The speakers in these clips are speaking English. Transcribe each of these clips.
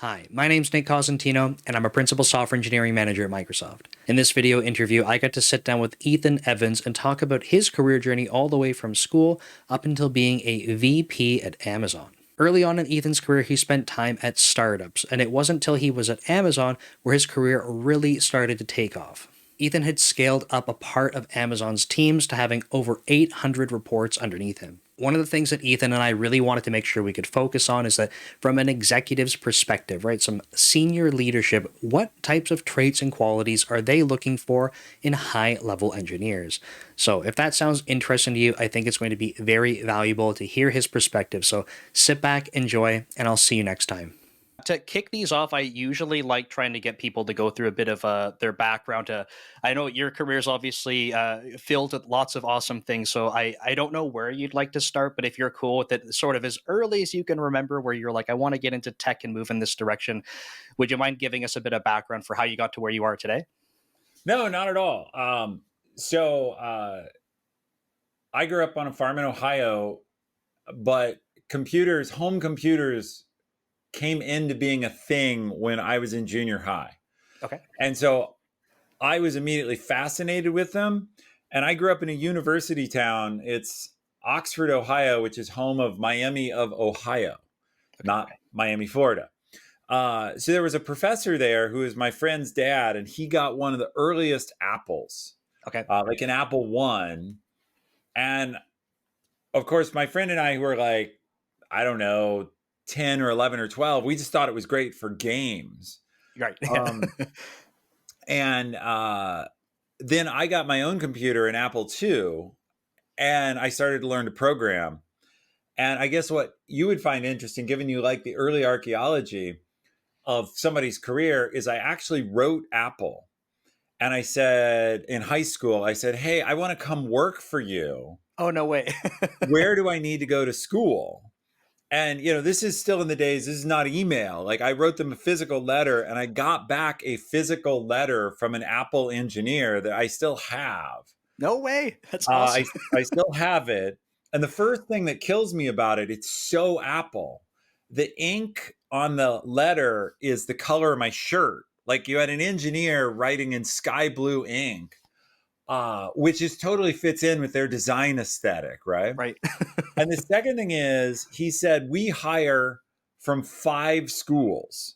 Hi, my name's Nick Cosentino, and I'm a Principal Software Engineering Manager at Microsoft. In this video interview, I got to sit down with Ethan Evans and talk about his career journey all the way from school up until being a VP at Amazon. Early on in Ethan's career, he spent time at startups, and it wasn't until he was at Amazon where his career really started to take off. Ethan had scaled up a part of Amazon's teams to having over 800 reports underneath him. One of the things that Ethan and I really wanted to make sure we could focus on is that from an executive's perspective, right, some senior leadership, what types of traits and qualities are they looking for in high-level engineers? So if that sounds interesting to you, I think it's going to be very valuable to hear his perspective. So sit back, enjoy, and I'll see you next time. To kick these off, I usually like trying to get people to go through a bit of their background. I know your career is obviously filled with lots of awesome things, so I don't know where you'd like to start, but if you're cool with it, sort of as early as you can remember, where you're like, I want to get into tech and move in this direction, would you mind giving us a bit of background for how you got to where you are today? No, not at all. I grew up on a farm in Ohio, but home computers came into being a thing when I was in junior high. Okay. And so I was immediately fascinated with them. And I grew up in a university town. It's Oxford, Ohio, which is home of Miami of Ohio, not Miami, Florida. So there was a professor there who was my friend's dad, and he got one of the earliest Apples, Okay. like an Apple One. And of course, my friend and I, who were like, I don't know, 10 or 11 or 12, we just thought it was great for games. Right. Um, and then I got my own computer, an Apple II, and I started to learn to program. And I guess what you would find interesting, given you like the early archaeology of somebody's career, is I actually wrote Apple. And I said in high school, I said, hey, I want to come work for you. Oh, no way. Where do I need to go to school? And, this is still in the days, this is not email. Like I wrote them a physical letter and I got back a physical letter from an Apple engineer that I still have. No way. That's Uh, awesome. I, I still have it. And the first thing that kills me about it, it's so Apple. The ink on the letter is the color of my shirt. Like you had an engineer writing in sky blue ink, which is totally fits in with their design aesthetic, right? Right. And the second thing is, he said, we hire from 5 schools: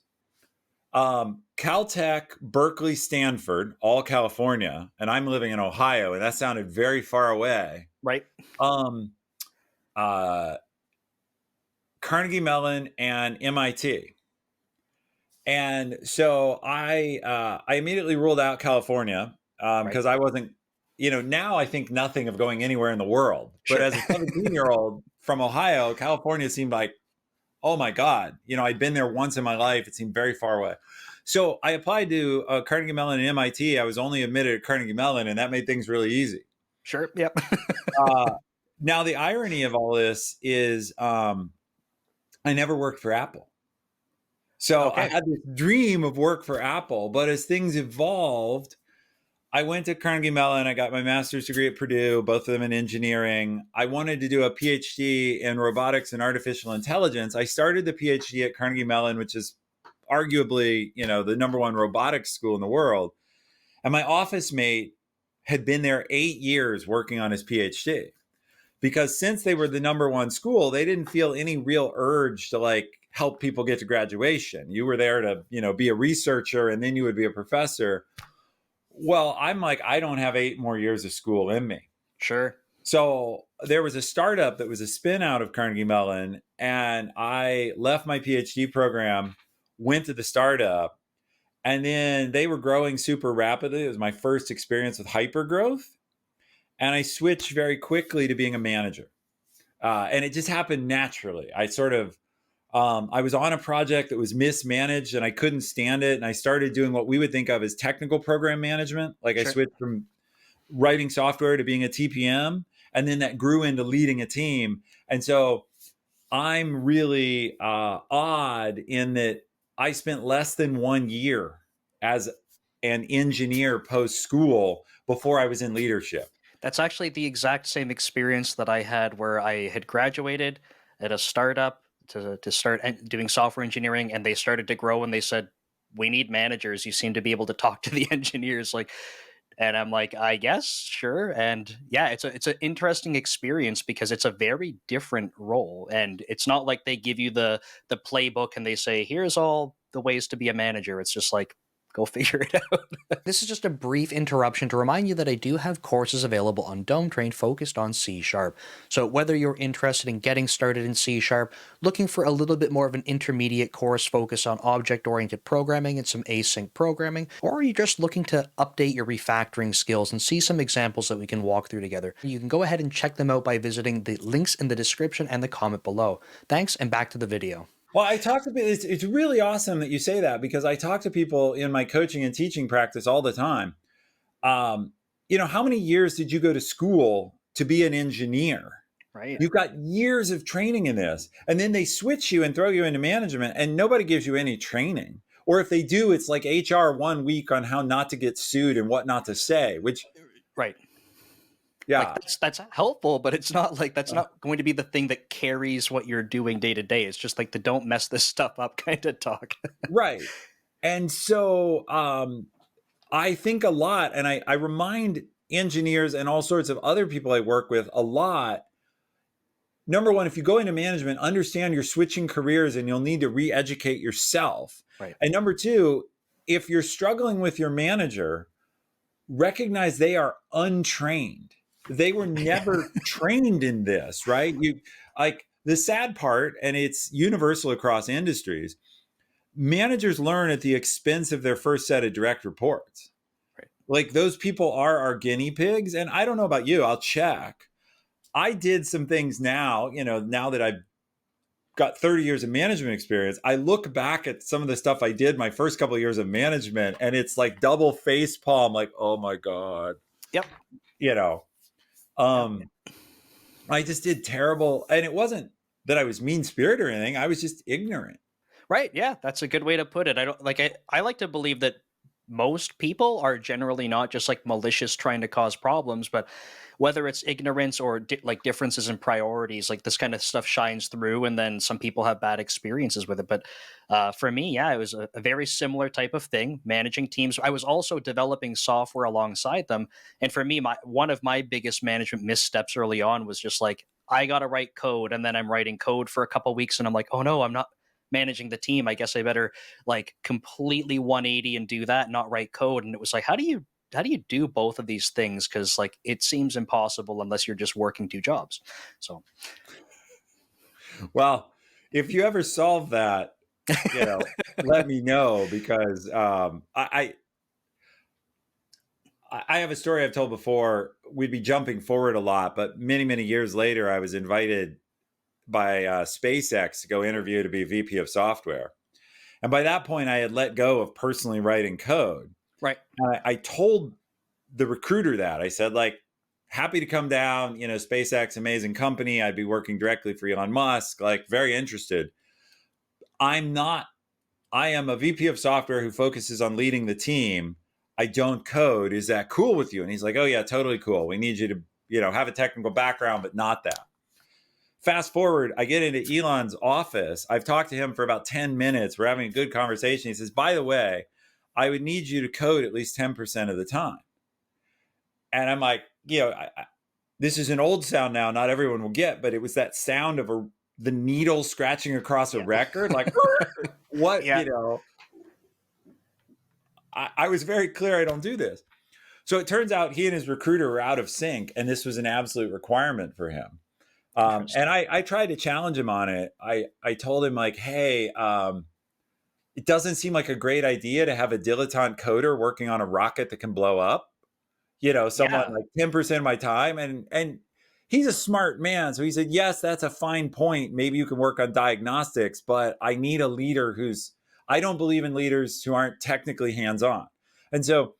Caltech, Berkeley, Stanford, all California. And I'm living in Ohio, and that sounded very far away. Right. Um, uh, Carnegie Mellon and MIT. And so I immediately ruled out California Right. because I wasn't, now I think nothing of going anywhere in the world. But Sure. as a 17-year-old from Ohio, California seemed like, oh my God, I'd been there once in my life. It seemed very far away. So I applied to Carnegie Mellon and MIT. I was only admitted at Carnegie Mellon, and that made things really easy. Sure. Yep. Uh, Now, the irony of all this is I never worked for Apple. So I Okay. had this dream of work for Apple, but as things evolved, I went to Carnegie Mellon. I got my master's degree at Purdue, both of them in engineering. I wanted to do a PhD in robotics and artificial intelligence. I started the PhD at Carnegie Mellon, which is arguably, the number one robotics school in the world. And my office mate had been there 8 years working on his PhD, because since they were the number one school, they didn't feel any real urge to like help people get to graduation. You were there to, be a researcher, and then you would be a professor. Well, I'm like, I don't have 8 more years of school in me. Sure. So there was a startup that was a spin out of Carnegie Mellon, and I left my PhD program, went to the startup, and then they were growing super rapidly. It was my first experience with hypergrowth. And I switched very quickly to being a manager. And it just happened naturally. I was on a project that was mismanaged and I couldn't stand it. And I started doing what we would think of as technical program management. Like I Sure. switched from writing software to being a TPM. And then that grew into leading a team. And so I'm really odd in that I spent less than 1 year as an engineer post school before I was in leadership. That's actually the exact same experience that I had where I had graduated at a startup. to start doing software engineering, and they started to grow, and they said, "We need managers. You seem to be able to talk to the engineers." Like, and I'm like, I guess, sure. And yeah, it's an interesting experience because it's a very different role. And it's not like they give you the playbook and they say, here's all the ways to be a manager. It's just like, go figure it out. This is just a brief interruption to remind you that I do have courses available on Dome Train focused on C Sharp. So whether you're interested in getting started in C Sharp, looking for a little bit more of an intermediate course focused on object-oriented programming and some async programming, or are you just looking to update your refactoring skills and see some examples that we can walk through together, you can go ahead and check them out by visiting the links in the description and the comment below. Thanks, and back to the video. Well, I talk to people. It's really awesome that you say that, because I talk to people in my coaching and teaching practice all the time. How many years did you go to school to be an engineer? Right. You've got years of training in this, and then they switch you and throw you into management, and nobody gives you any training. Or if they do, it's like HR 1 week on how not to get sued and what not to say, which, Right. yeah. Like that's helpful, but it's not like that's not going to be the thing that carries what you're doing day to day. It's just like the don't mess this stuff up kind of talk. Right. And so I think a lot, and I remind engineers and all sorts of other people I work with a lot. Number one, if you go into management, understand you're switching careers and you'll need to re-educate yourself. Right. And number two, if you're struggling with your manager, recognize they are untrained. They were never trained in this, right? Like the sad part, and it's universal across industries, managers learn at the expense of their first set of direct reports. Right. Like those people are our guinea pigs. And I don't know about you, I'll check. I did some things now, now that I've got 30 years of management experience, I look back at some of the stuff I did my first couple of years of management, and it's like double face palm, like, oh my God. Yep. I just did terrible. And it wasn't that I was mean spirited or anything. I was just ignorant. Right. Yeah, that's a good way to put it. I like to believe that most people are generally not just like malicious trying to cause problems, but whether it's ignorance or like differences in priorities, like this kind of stuff shines through, and then some people have bad experiences with it. But for me, yeah, it was a very similar type of thing, managing teams. I was also developing software alongside them, and for me, one of my biggest management missteps early on was just like, I got to write code, and then I'm writing code for a couple weeks, and I'm like, oh no, I'm not managing the team. I guess I better like completely 180 and do that, not write code. And it was like, how do you do both of these things? Because like it seems impossible unless you're just working two jobs. So, well, if you ever solve that, let me know, because I have a story I've told before. We'd be jumping forward a lot, but many, many years later, I was invited by SpaceX to go interview to be VP of software. And by that point, I had let go of personally writing code. right. And I told the recruiter that. I said, like, happy to come down, SpaceX, amazing company. I'd be working directly for Elon Musk, like very interested. I am a VP of software who focuses on leading the team. I don't code. Is that cool with you? And he's like, oh yeah, totally cool. We need you to, have a technical background, but not that. Fast forward, I get into Elon's office. I've talked to him for about 10 minutes. We're having a good conversation. He says, by the way, I would need you to code at least 10% of the time. And I'm like, this is an old sound now, not everyone will get, but it was that sound of the needle scratching across a record. Like, what, I was very clear I don't do this. So it turns out he and his recruiter were out of sync, and this was an absolute requirement for him. And I tried to challenge him on it. I told him, like, hey, it doesn't seem like a great idea to have a dilettante coder working on a rocket that can blow up, someone like 10% of my time. And he's a smart man. So he said, yes, that's a fine point. Maybe you can work on diagnostics, but I need a leader I don't believe in leaders who aren't technically hands-on. And so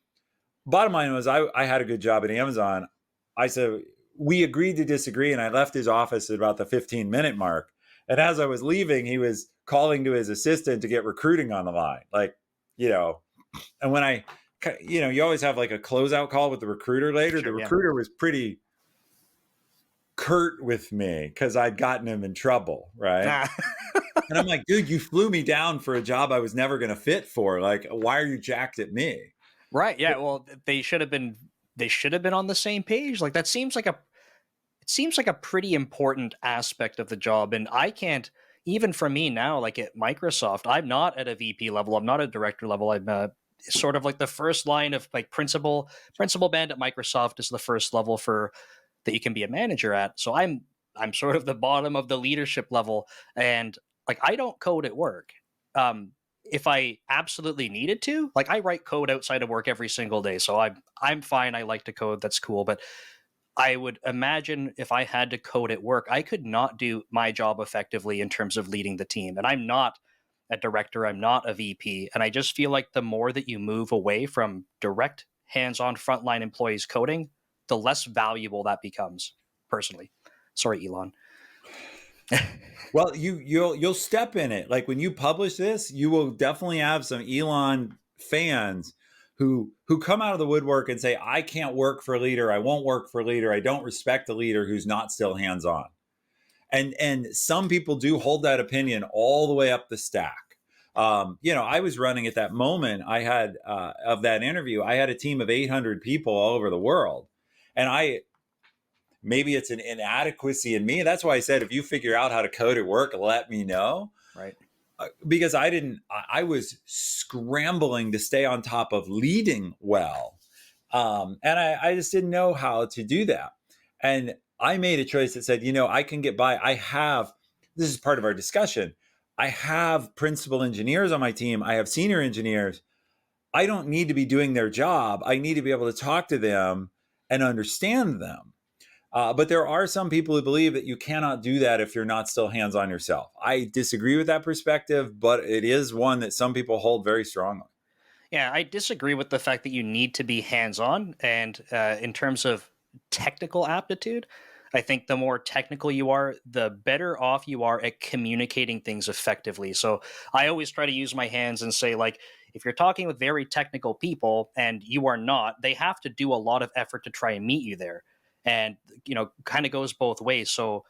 bottom line was I had a good job at Amazon. I said, we agreed to disagree, and I left his office at about the 15-minute mark. And as I was leaving, he was calling to his assistant to get recruiting on the line. Like, and when you always have like a closeout call with the recruiter later. Sure, the recruiter was pretty curt with me because I'd gotten him in trouble, right? Nah. And I'm like, dude, you flew me down for a job I was never going to fit for. Like, why are you jacked at me? Right. Yeah. Well, they should have been. They should have been on the same page. Like that seems like a. It seems like a pretty important aspect of the job, and I can't. Even for me now, like at Microsoft, I'm not at a VP level. I'm not at director level. I'm sort of like the first line of like principal band at Microsoft is the first level for that you can be a manager at. So I'm sort of the bottom of the leadership level, and like I don't code at work. If I absolutely needed to, like I write code outside of work every single day, so I'm fine. I like to code. That's cool. But I would imagine if I had to code at work, I could not do my job effectively in terms of leading the team. And I'm not a director, I'm not a VP. And I just feel like the more that you move away from direct hands on frontline employees coding, the less valuable that becomes, personally. Sorry, Elon. Well, you'll step in it. Like when you publish this, you will definitely have some Elon fans who come out of the woodwork and say, I can't work for a leader, I won't work for a leader, I don't respect a leader who's not still hands-on. And some people do hold that opinion all the way up the stack. I was running at that moment. I had of that interview, I had a team of 800 people all over the world, and maybe it's an inadequacy in me. That's why I said, if you figure out how to code at work, let me know. Right. Because I was scrambling to stay on top of leading well. And I just didn't know how to do that. And I made a choice that said, I can get by. This is part of our discussion. I have principal engineers on my team. I have senior engineers. I don't need to be doing their job. I need to be able to talk to them and understand them. But there are some people who believe that you cannot do that if you're not still hands on yourself. I disagree with that perspective, but it is one that some people hold very strongly. Yeah, I disagree with the fact that you need to be hands on. And in terms of technical aptitude, I think the more technical you are, the better off you are at communicating things effectively. So I always try to use my hands and say, like, if you're talking with very technical people and you are not, they have to do a lot of effort to try and meet you there. And, kind of goes both ways. So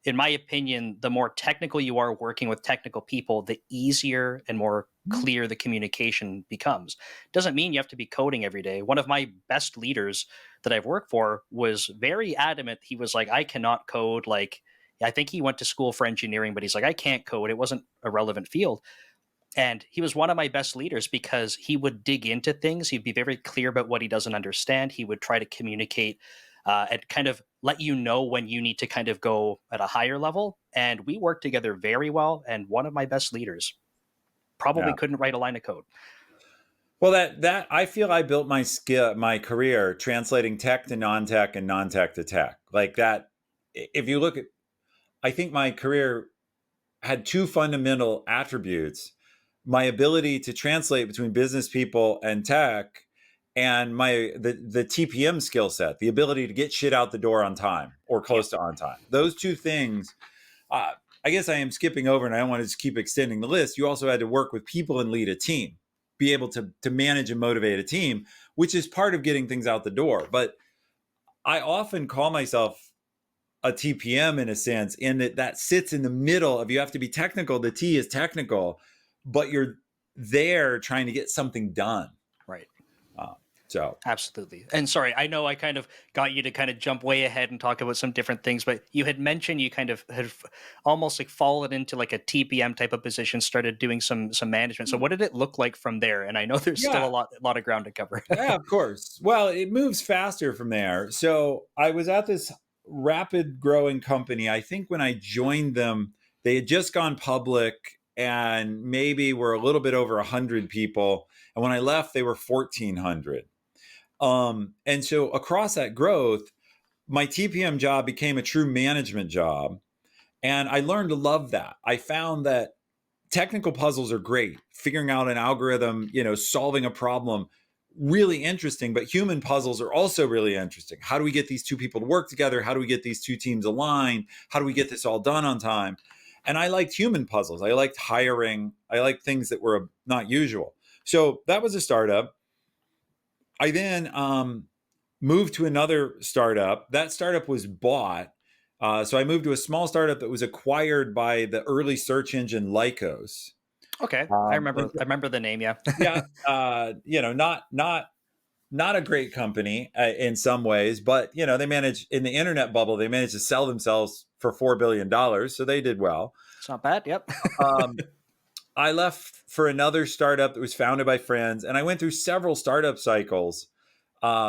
in my opinion, the more technical you are working with technical people, the easier and more clear the communication becomes. Doesn't mean you have to be coding every day. One of my best leaders that I've worked for was very adamant. He was like, I cannot code. Like, I think he went to school for engineering, but he's like, I can't code. It wasn't a relevant field. And he was one of my best leaders because he would dig into things. He'd be very clear about what he doesn't understand. He would try to communicate and kind of let you know when you need to kind of go at a higher level. And we worked together very well. And one of my best leaders probably Yeah. couldn't write a line of code. Well, that I feel I built my career translating tech to non-tech and non-tech to tech. Like that, if you look at, I think my career had two fundamental attributes: my ability to translate between business people and tech, and the TPM skill set, the ability to get shit out the door on time or Yep. close to on time. Those two things. Uh, I guess I am skipping over, and I don't want to just keep extending the list. You also had to work with people and lead a team, be able to manage and motivate a team, which is part of getting things out the door. But I often call myself a TPM in a sense, in that sits in the middle of, you have to be technical. The T is technical, but you're there trying to get something done. Right. Uh, so Absolutely. And sorry, I know I kind of got you to kind of jump way ahead and talk about some different things, but you had mentioned you kind of had almost like fallen into like a TPM type of position, started doing some management. So what did it look like from there? And I know there's still yeah, a lot of ground to cover. yeah, of course. Well, it moves faster from there. So I was at this rapid growing company. I think when I joined them, they had just gone public and maybe were a little bit over 100 people. And when I left, they were 1,400. And so across that growth, my TPM job became a true management job. And I learned to love that. I found that technical puzzles are great. Figuring out an algorithm, solving a problem, really interesting. But human puzzles are also really interesting. How do we get these two people to work together? How do we get these two teams aligned? How do we get this all done on time? And I liked human puzzles. I liked hiring. I liked things that were not usual. So that was a startup. I then moved to another startup. That startup was bought. So I moved to a small startup that was acquired by the early search engine Lycos. Okay, And I remember the name. Yeah. yeah, not a great company in some ways, but they managed in the internet bubble. They managed to sell themselves for $4 billion, so they did well. It's not bad. Yep. Um, I left for another startup that was founded by friends, and I went through several startup cycles,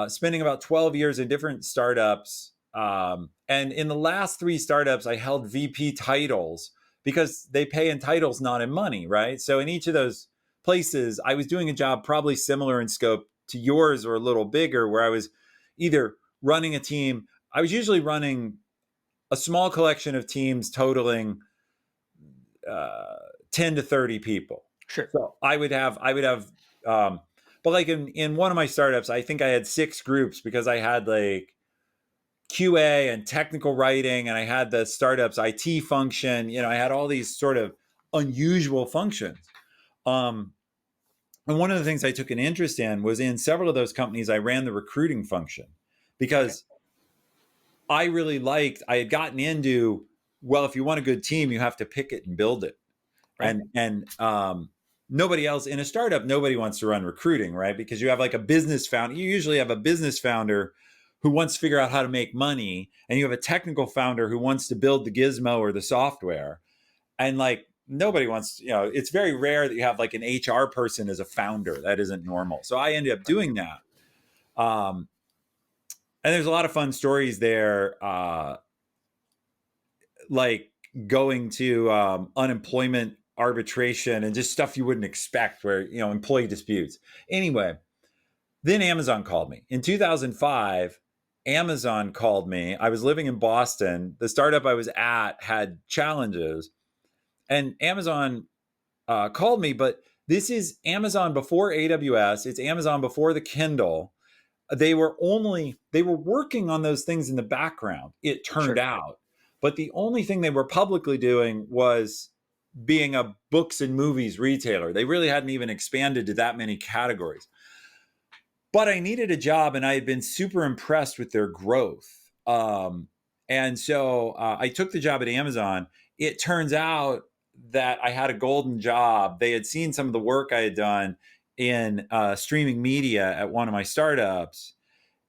spending about 12 years in different startups. And in the last three startups, I held VP titles because they pay in titles, not in money, right? So in each of those places, I was doing a job probably similar in scope to yours or a little bigger, where I was either running a team. I was usually running a small collection of teams totaling uh, 10 to 30 people. Sure. So um, but like in one of my startups, I think I had 6 groups because I had like QA and technical writing, and I had the startup's IT function. I had all these sort of unusual functions. Um, and one of the things I took an interest in was in several of those companies, I ran the recruiting function Okay. because I had gotten into, well, if you want a good team, you have to pick it and build it. Right. And nobody else in a startup, nobody wants to run recruiting, right? Because you have like a business founder. You usually have a business founder who wants to figure out how to make money, and you have a technical founder who wants to build the gizmo or the software. And like nobody wants, it's very rare that you have like an HR person as a founder. That isn't normal. So I ended up doing that. Um, and there's a lot of fun stories there, like going to unemployment arbitration and just stuff you wouldn't expect, where employee disputes. Anyway, then Amazon called me in 2005. Amazon called me. I was living in Boston. The startup I was at had challenges, and Amazon called me. But this is Amazon before AWS. It's Amazon before the Kindle. They were working on those things in the background, it turned Sure. out. But the only thing they were publicly doing was being a books and movies retailer. They really hadn't even expanded to that many categories. But I needed a job, and I had been super impressed with their growth. And so I took the job at Amazon. It turns out that I had a golden job. They had seen some of the work I had done in streaming media at one of my startups,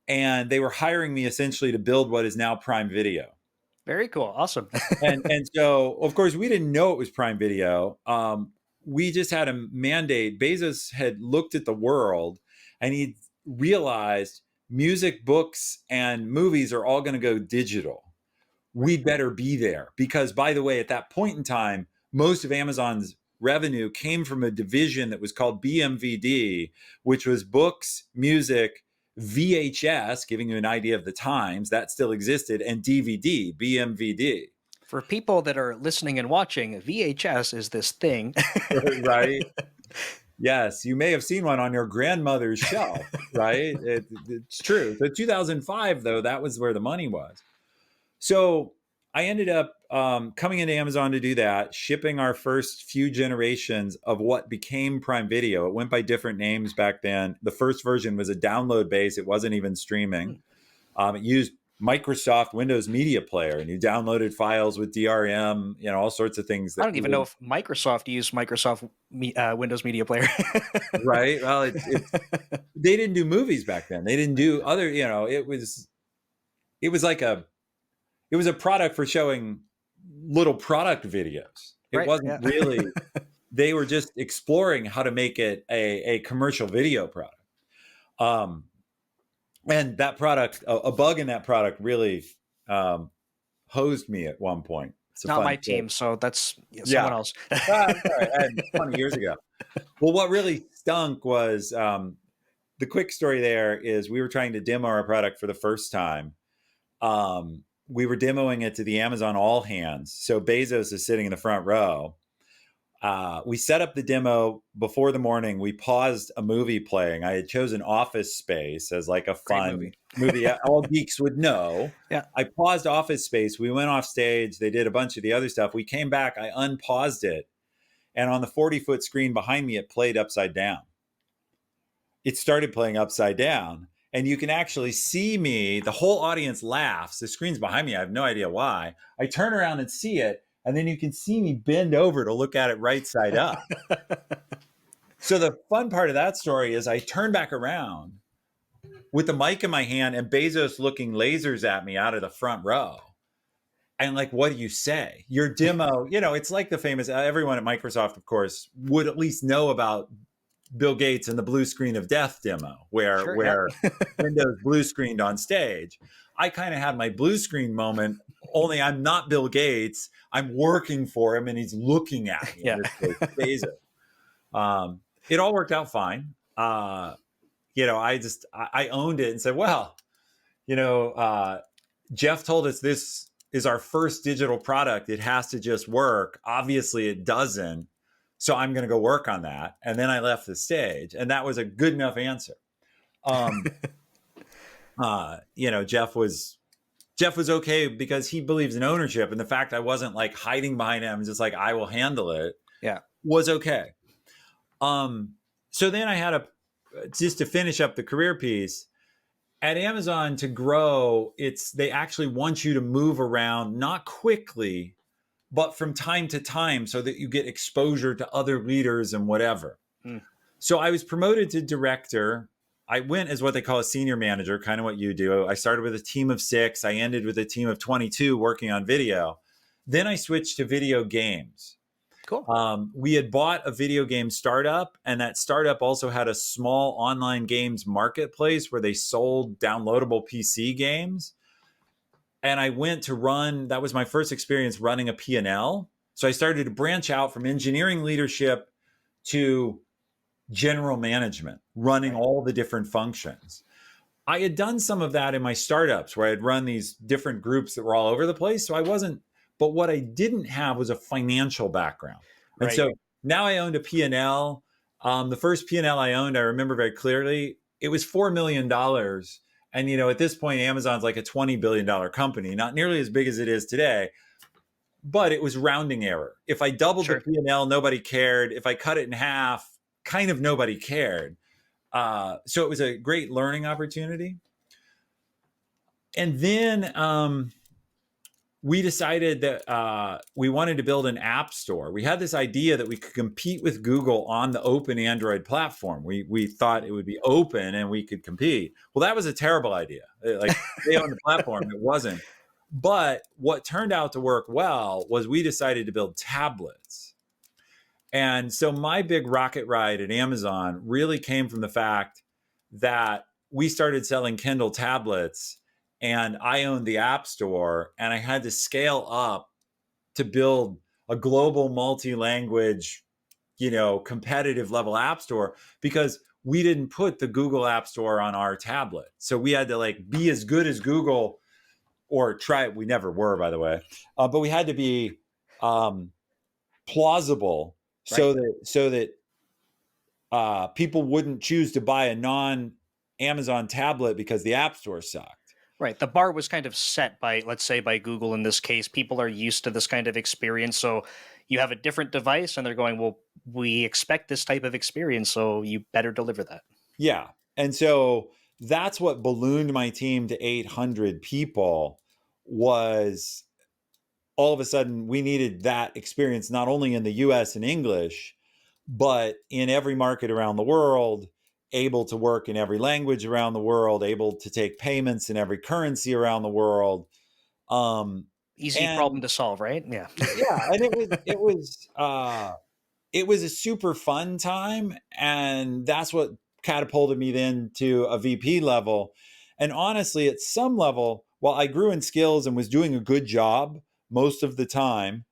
and they were hiring me essentially to build what is now Prime Video. Very cool. Awesome. And so, of course, we didn't know it was Prime Video. We just had a mandate. Bezos had looked at the world, and he realized music, books, and movies are all going to go digital. We'd better be there because, by the way, at that point in time, most of Amazon's revenue came from a division that was called BMVD, which was books, music, VHS, giving you an idea of the times that still existed, and DVD, BMVD. For people that are listening and watching, VHS is this thing. Right? Yes, you may have seen one on your grandmother's shelf, right? It's true. So 2005, though, that was where the money was. So I ended up coming into Amazon to do that, shipping our first few generations of what became Prime Video. It went by different names back then. The first version was a download base. It wasn't even streaming. It used Microsoft Windows Media Player, and you downloaded files with DRM, all sorts of things I that don't even know if Microsoft used Microsoft Windows Media Player. right. Well, they didn't do movies back then. They didn't do other, it was like it was a product for showing little product videos. It Right. wasn't Yeah. really, they were just exploring how to make it a commercial video product. And that product, a bug in that product really hosed me at one point. It's a Not fun my story. team, so that's Yeah. someone else. Sorry, 20 years ago. Well, what really stunk was the quick story there is we were trying to demo our product for the first time. We were demoing it to the Amazon all hands. So Bezos is sitting in the front row. We set up the demo before the morning. We paused a movie playing. I had chosen Office Space as like a Great fun movie. movie all geeks would know. Yeah. I paused Office Space. We went off stage. They did a bunch of the other stuff. We came back. I unpaused it. And on the 40-foot screen behind me, it played upside down. It started playing upside down. and you can actually see me. The whole audience laughs. The screen's behind me. I have no idea why. I turn around and see it, and then you can see me bend over to look at it right side up. So the fun part of that story is I turn back around with the mic in my hand and Bezos looking lasers at me out of the front row. And like, what do you say? Your demo, it's like the famous, everyone at Microsoft, of course, would at least know about Bill Gates and the blue screen of death demo where Sure, yeah. Windows blue screened on stage. I kind of had my blue screen moment, only I'm not Bill Gates. I'm working for him and he's looking at me. Yeah. In this case, it all worked out fine. I owned it and said, well, Jeff told us this is our first digital product. It has to just work. Obviously, it doesn't. So I'm going to go work on that. And then I left the stage, and that was a good enough answer. Jeff was okay because he believes in ownership, and the fact I wasn't like hiding behind him, just like I will handle it, Yeah, was okay. So then I had just to finish up the career piece. At Amazon, to grow, they actually want you to move around, not quickly, but from time to time so that you get exposure to other leaders and whatever. So I was promoted to director. I went as what they call a senior manager, kind of what you do. I started with a team of 6. I ended with a team of 22 working on video. Then I switched to video games. Cool. We had bought a video game startup, and that startup also had a small online games marketplace where they sold downloadable PC games. And I went to that was my first experience running a P&L. So I started to branch out from engineering leadership to general management, running all the different functions. I had done some of that in my startups where I'd run these different groups that were all over the place. So I wasn't, but what I didn't have was a financial background. And Right. so now I owned a P&L. The first P&L I owned, I remember very clearly, it was $4 million. And, at this point, Amazon's like a $20 billion company, not nearly as big as it is today, but it was rounding error. If I doubled the P&L, nobody cared. If I cut it in half, kind of nobody cared. So it was a great learning opportunity. And then we decided that we wanted to build an app store. We had this idea that we could compete with Google on the open Android platform. We thought it would be open and we could compete. Well, that was a terrible idea. Like they owned the platform, it wasn't. But what turned out to work well was we decided to build tablets. And so my big rocket ride at Amazon really came from the fact that we started selling Kindle tablets and I owned the App Store, and I had to scale up to build a global multi-language, competitive level App Store because we didn't put the Google App Store on our tablet. So we had to be as good as Google or try it. We never were, by the way, but we had to be plausible so that people wouldn't choose to buy a non-Amazon tablet because the App Store sucked. Right. The bar was kind of set by, let's say, by Google in this case. People are used to this kind of experience. So you have a different device and they're going, well, we expect this type of experience, so you better deliver that. Yeah. And so that's what ballooned my team to 800 people was all of a sudden we needed that experience, not only in the US in English, but in every market around the world, able to work in every language around the world, able to take payments in every currency around the world. Easy problem to solve, right? Yeah. Yeah. And it was a super fun time. And that's what catapulted me then to a VP level. And honestly, at some level, while I grew in skills and was doing a good job most of the time,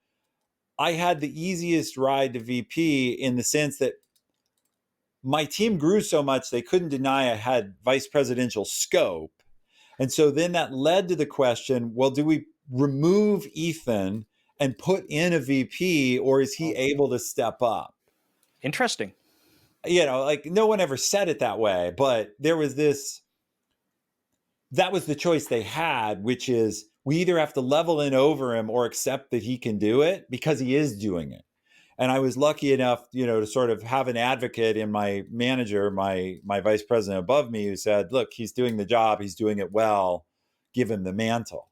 I had the easiest ride to VP in the sense that my team grew so much they couldn't deny I had vice presidential scope. And so then that led to the question, well, do we remove Ethan and put in a VP, or is he able to step up? Interesting. No one ever said it that way, but there was that was the choice they had, which is we either have to level in over him or accept that he can do it because he is doing it. And I was lucky enough, to sort of have an advocate in my manager, my vice president above me, who said, "Look, he's doing the job, he's doing it well. Give him the mantle."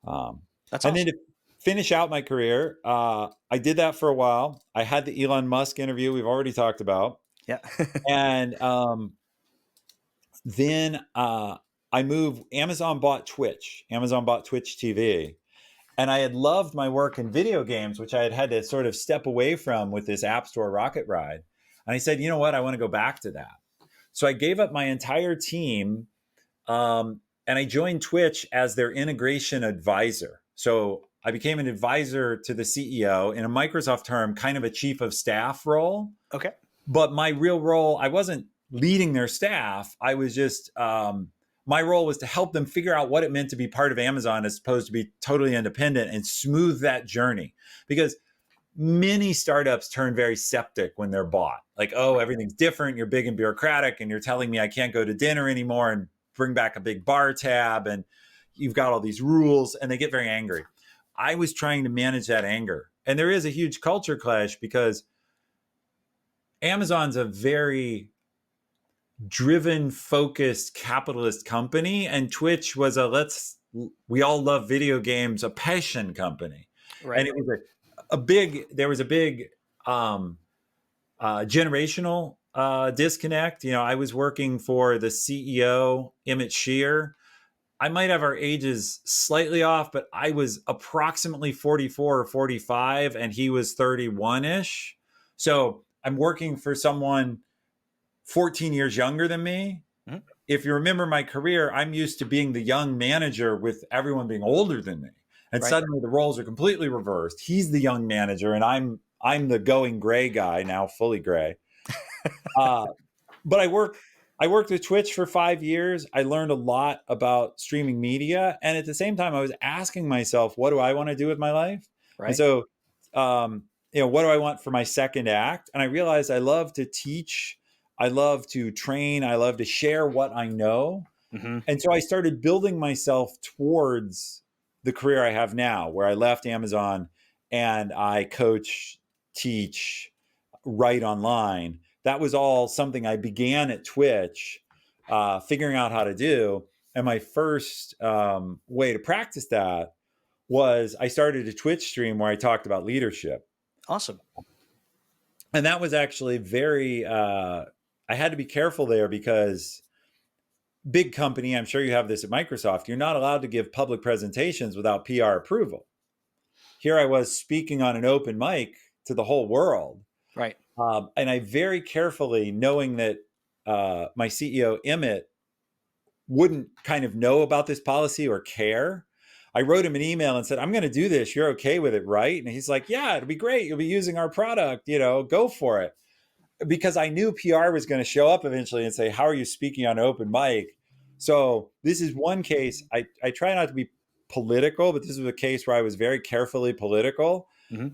Um, That's and then awesome. to finish out my career, I did that for a while. I had the Elon Musk interview we've already talked about, Yeah. and then I moved. Amazon bought Twitch. Amazon bought Twitch TV, and I had loved my work in video games, which I had had to sort of step away from with this App Store rocket ride. And I said, you know what? I want to go back to that. So I gave up my entire team, and I joined Twitch as their integration advisor. So I became an advisor to the CEO in a Microsoft term, kind of a chief of staff role. Okay. But my real role, I wasn't leading their staff. I was just, my role was to help them figure out what it meant to be part of Amazon as opposed to be totally independent and smooth that journey. Because many startups turn very septic when they're bought. Like, oh, everything's different. You're big and bureaucratic, and you're telling me I can't go to dinner anymore and bring back a big bar tab, and you've got all these rules, and they get very angry. I was trying to manage that anger. And there is a huge culture clash because Amazon's a very driven, focused capitalist company, and Twitch was we all love video games, a passion company. Right. And it was there was a big generational disconnect. I was working for the CEO, Emmett Shear. I might have our ages slightly off, but I was approximately 44 or 45, and he was 31 ish. So I'm working for someone 14 years younger than me. Mm-hmm. If you remember my career, I'm used to being the young manager with everyone being older than me. And Right. suddenly the roles are completely reversed. He's the young manager, and I'm the going gray guy, now fully gray. But I worked with Twitch for 5 years. I learned a lot about streaming media, and at the same time, I was asking myself, what do I want to do with my life? And Right. so, what do I want for my second act? And I realized I love to teach, I love to train, I love to share what I know. Mm-hmm. And so I started building myself towards the career I have now, where I left Amazon and I coach, teach, write online. That was all something I began at Twitch, figuring out how to do. And my first way to practice that was I started a Twitch stream where I talked about leadership. Awesome. And that was actually I had to be careful there because big company, I'm sure you have this at Microsoft, you're not allowed to give public presentations without PR approval. Here I was speaking on an open mic to the whole world. Right. And I very carefully, knowing that my CEO, Emmett, wouldn't kind of know about this policy or care, I wrote him an email and said, I'm going to do this. You're okay with it, right? And he's like, yeah, it'll be great. You'll be using our product, go for it. Because I knew PR was going to show up eventually and say, how are you speaking on open mic? So this is one case. I try not to be political, but this was a case where I was very carefully political. Mm-hmm.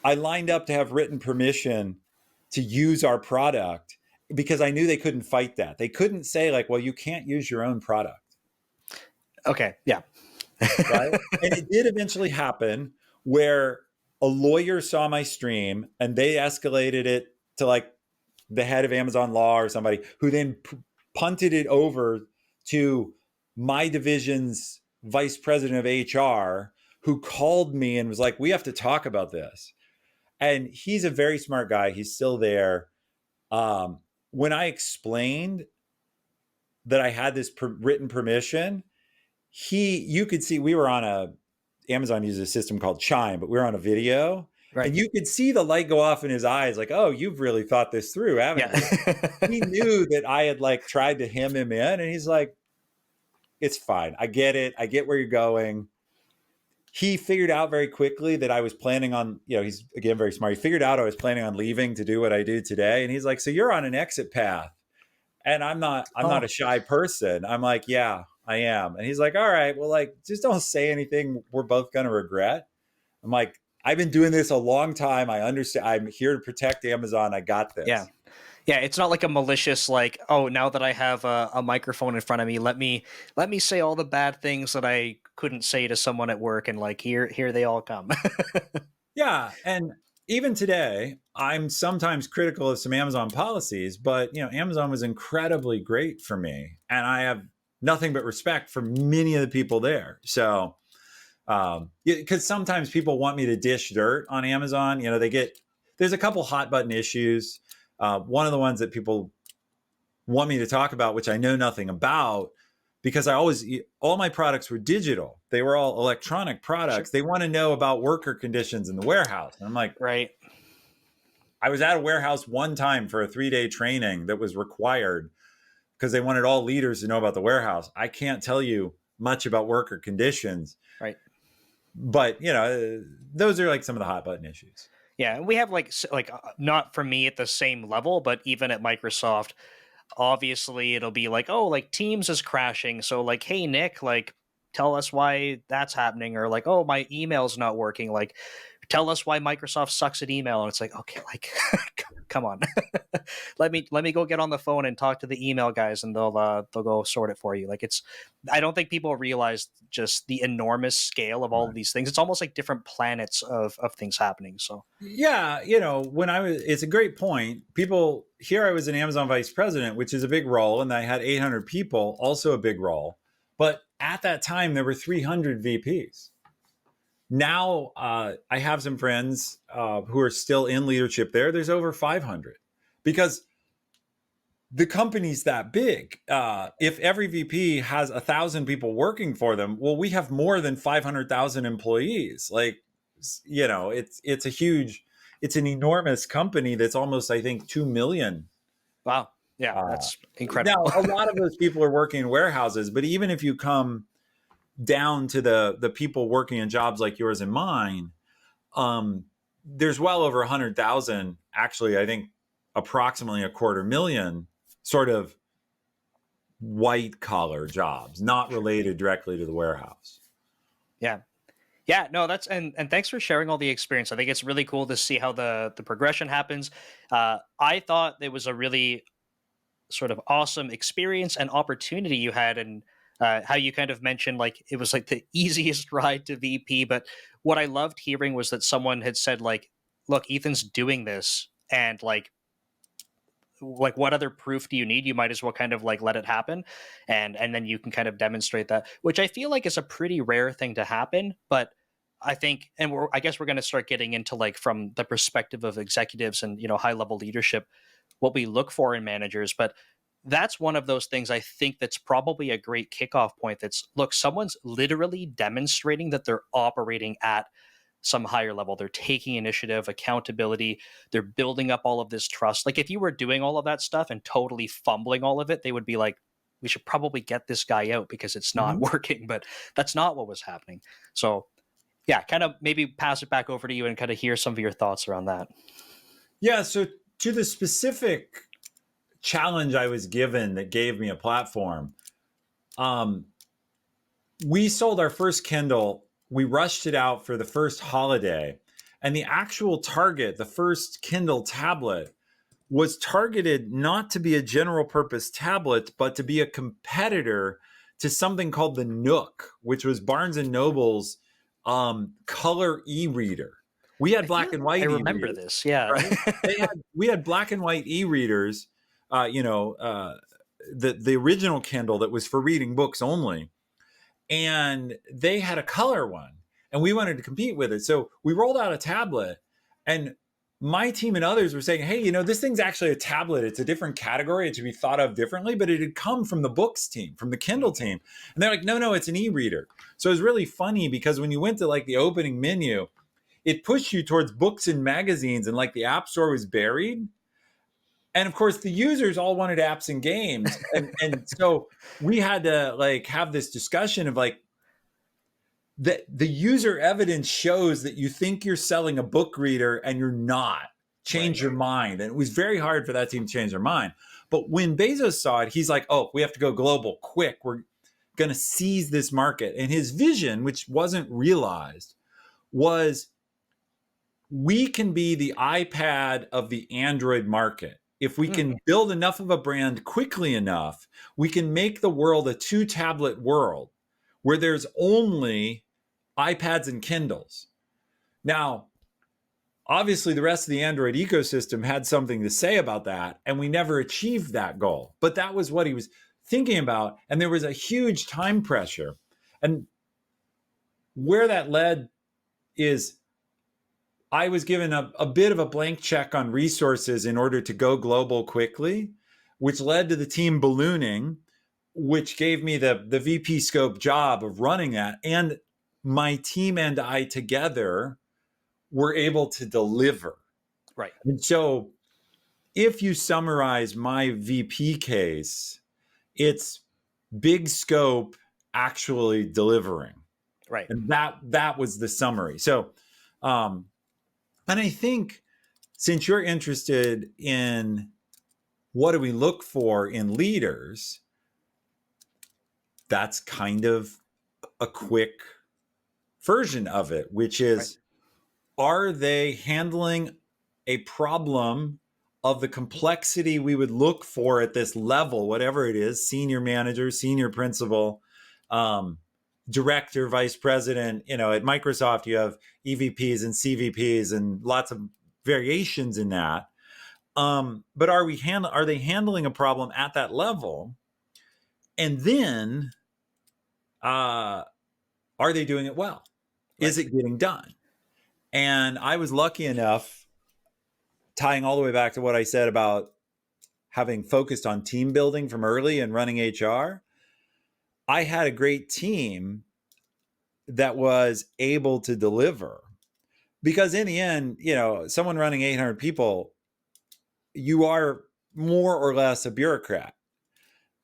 I lined up to have written permission to use our product because I knew they couldn't fight that. They couldn't say like, well, you can't use your own product. Okay. Yeah. Right. And it did eventually happen where a lawyer saw my stream and they escalated it to like the head of Amazon law or somebody who then punted it over to my division's vice president of HR, who called me and was like, we have to talk about this. And he's a very smart guy. He's still there. When I explained that I had this written permission, you could see we were on Amazon uses a system called Chime, but we were on a video. Right. And you could see the light go off in his eyes, like, oh, you've really thought this through, haven't you? He knew that I had like tried to hem him in, and he's like, it's fine. I get it. I get where you're going. He figured out very quickly that I was planning on, he's again very smart. He figured out I was planning on leaving to do what I do today. And he's like, so you're on an exit path. And I'm not a shy person. I'm like, yeah, I am. And he's like, all right, well, like, just don't say anything we're both going to regret. I'm like, I've been doing this a long time. I understand. I'm here to protect Amazon. I got this. Yeah. Yeah, it's not like a malicious, like, oh, now that I have a microphone in front of me, let me say all the bad things that I couldn't say to someone at work, and like here they all come. Yeah, and even today, I'm sometimes critical of some Amazon policies, but Amazon was incredibly great for me, and I have nothing but respect for many of the people there. So, because sometimes people want me to dish dirt on Amazon, there's a couple hot button issues. One of the ones that people want me to talk about, which I know nothing about, because all my products were digital. They were all electronic Sure. products. They want to know about worker conditions in the warehouse. And I'm like, Right. I was at a warehouse one time for a 3-day training that was required because they wanted all leaders to know about the warehouse. I can't tell you much about worker conditions, Right. but those are like some of the hot button issues. Yeah, we have not for me at the same level, but even at Microsoft, obviously it'll be like, oh, like Teams is crashing, so like, hey Nick, like tell us why that's happening, or like, oh, my email's not working, like tell us why Microsoft sucks at email. And it's like, okay, like come on. Let me go get on the phone and talk to the email guys, and they'll go sort it for you. Like, it's, I don't think people realize just the enormous scale of all of Right. these things. It's almost like different planets of things happening. So Yeah, it's a great point. Here I was an Amazon vice president, which is a big role, and I had 800 people, also a big role. But at that time, there were 300 VPs. Now I have some friends who are still in leadership there. There's over 500 because the company's that big. If every VP has 1,000 people working for them, well, we have more than 500,000 employees. Like, it's an enormous company that's almost, I think, 2 million. wow, yeah, Uh, that's Now, incredible. a lot of those people are working in warehouses, but even if you come down to the people working in jobs like yours and mine, there's well over 100,000. Actually, I think approximately 250,000 sort of white collar jobs, not related directly to the warehouse. Yeah. Yeah, no, that's, and thanks for sharing all the experience. I think it's really cool to see how the progression happens. I thought it was a really sort of awesome experience and opportunity you had, and how you kind of mentioned like it was like the easiest ride to VP. But what I loved hearing was that someone had said like, "Look, Ethan's doing this, and like what other proof do you need? You might as well kind of like let it happen, and then you can kind of demonstrate that," which I feel like is a pretty rare thing to happen. But I think, and I guess we're going to start getting into like from the perspective of executives and high level leadership, what we look for in managers. But that's one of those things I think that's probably a great kickoff point. That's, look, someone's literally demonstrating that they're operating at some higher level. They're taking initiative, accountability. They're building up all of this trust. Like, if you were doing all of that stuff and totally fumbling all of it, they would be like, we should probably get this guy out because it's not Mhm. working. But that's not what was happening. So yeah, kind of maybe pass it back over to you and kind of hear some of your thoughts around that. Yeah. So, to the specific challenge I was given that gave me a platform, um, we sold our first Kindle. We rushed it out for the first holiday. And the actual target, the first Kindle tablet, was targeted not to be a general purpose tablet, but to be a competitor to something called the Nook, which was Barnes and Noble's color e-reader. We had I feel black like and I white remember e-readers, this. Yeah. right? We had black and white e-readers, uh, you know, uh, the original Kindle that was for reading books only, and they had a color one, and we wanted to compete with it. So we rolled out a tablet, and my team and others were saying, hey, this thing's actually a tablet. It's a different category. It should be thought of differently, but it had come from the books team, from the Kindle team. And they're like, no, it's an e-reader. So it was really funny because when you went to like the opening menu, it pushed you towards books and magazines, and like the app store was buried. And of course, the users all wanted apps and games. And so we had to like have this discussion of like, the user evidence shows that you think you're selling a book reader and you're not. Right. Change your mind. And it was very hard for that team to change their mind. But when Bezos saw it, he's like, oh, we have to go global quick. We're going to seize this market. And his vision, which wasn't realized, was we can be the iPad of the Android market. If we Hmm. can build enough of a brand quickly enough, we can make the world a 2-tablet world where there's only iPads and Kindles. Now, obviously the rest of the Android ecosystem had something to say about that, and we never achieved that goal. But that was what he was thinking about, and there was a huge time pressure. And where that led is I was given a bit of a blank check on resources in order to go global quickly, which led to the team ballooning, which gave me the VP scope job of running that. And my team and I together were able to deliver. Right. And so if you summarize my VP case, it's big scope actually delivering. Right. And that was the summary. So and I think since you're interested in what do we look for in leaders, that's kind of a quick version of it, which Right. is, are they handling a problem of the complexity we would look for at this level, whatever it is, senior manager, senior principal, director, vice president. At Microsoft, you have EVPs and CVPs and lots of variations in that. But are they handling a problem at that level? And then are they doing it well? Right. Is it getting done? And I was lucky enough, tying all the way back to what I said about having focused on team building from early and running HR, I had a great team that was able to deliver. Because in the end, someone running 800 people, you are more or less a bureaucrat.